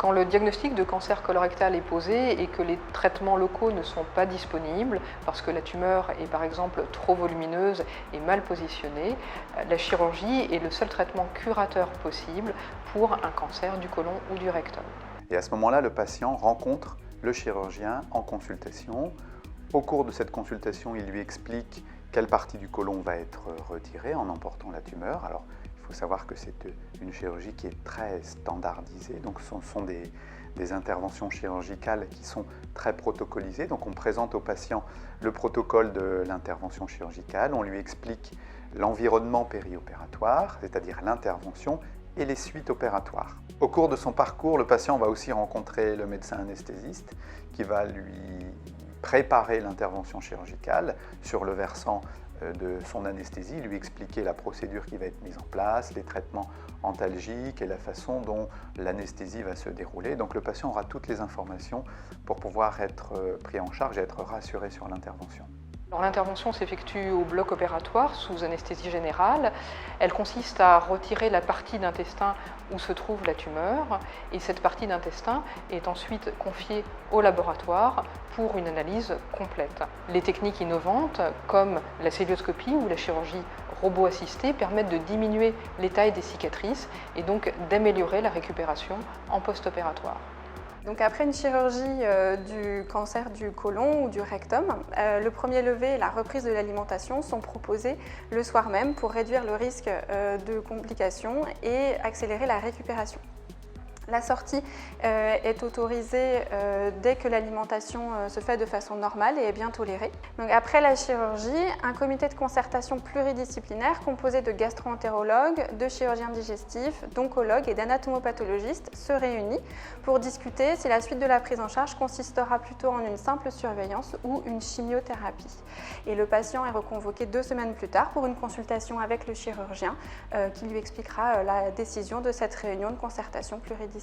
Quand le diagnostic de cancer colorectal est posé et que les traitements locaux ne sont pas disponibles parce que la tumeur est par exemple trop volumineuse et mal positionnée, la chirurgie est le seul traitement curateur possible pour un cancer du côlon ou du rectum. Et à ce moment-là, le patient rencontre le chirurgien en consultation. Au cours de cette consultation, il lui explique quelle partie du côlon va être retirée en emportant la tumeur. Alors, il faut savoir que c'est une chirurgie qui est très standardisée, donc ce sont des interventions chirurgicales qui sont très protocolisées. Donc on présente au patient le protocole de l'intervention chirurgicale, on lui explique l'environnement périopératoire, c'est-à-dire l'intervention et les suites opératoires. Au cours de son parcours, le patient va aussi rencontrer le médecin anesthésiste qui va lui préparer l'intervention chirurgicale sur le versant de son anesthésie, lui expliquer la procédure qui va être mise en place, les traitements antalgiques et la façon dont l'anesthésie va se dérouler. Donc le patient aura toutes les informations pour pouvoir être pris en charge et être rassuré sur l'intervention. L'intervention s'effectue au bloc opératoire sous anesthésie générale. Elle consiste à retirer la partie d'intestin où se trouve la tumeur et cette partie d'intestin est ensuite confiée au laboratoire pour une analyse complète. Les techniques innovantes comme la célioscopie ou la chirurgie robot-assistée permettent de diminuer les tailles des cicatrices et donc d'améliorer la récupération en post-opératoire. Donc après une chirurgie du cancer du côlon ou du rectum, le premier levé et la reprise de l'alimentation sont proposés le soir même pour réduire le risque de complications et accélérer la récupération. La sortie est autorisée dès que l'alimentation se fait de façon normale et est bien tolérée. Donc après la chirurgie, un comité de concertation pluridisciplinaire composé de gastro-entérologues, de chirurgiens digestifs, d'oncologues et d'anatomopathologistes se réunit pour discuter si la suite de la prise en charge consistera plutôt en une simple surveillance ou une chimiothérapie. Et le patient est reconvoqué 2 semaines plus tard pour une consultation avec le chirurgien qui lui expliquera la décision de cette réunion de concertation pluridisciplinaire.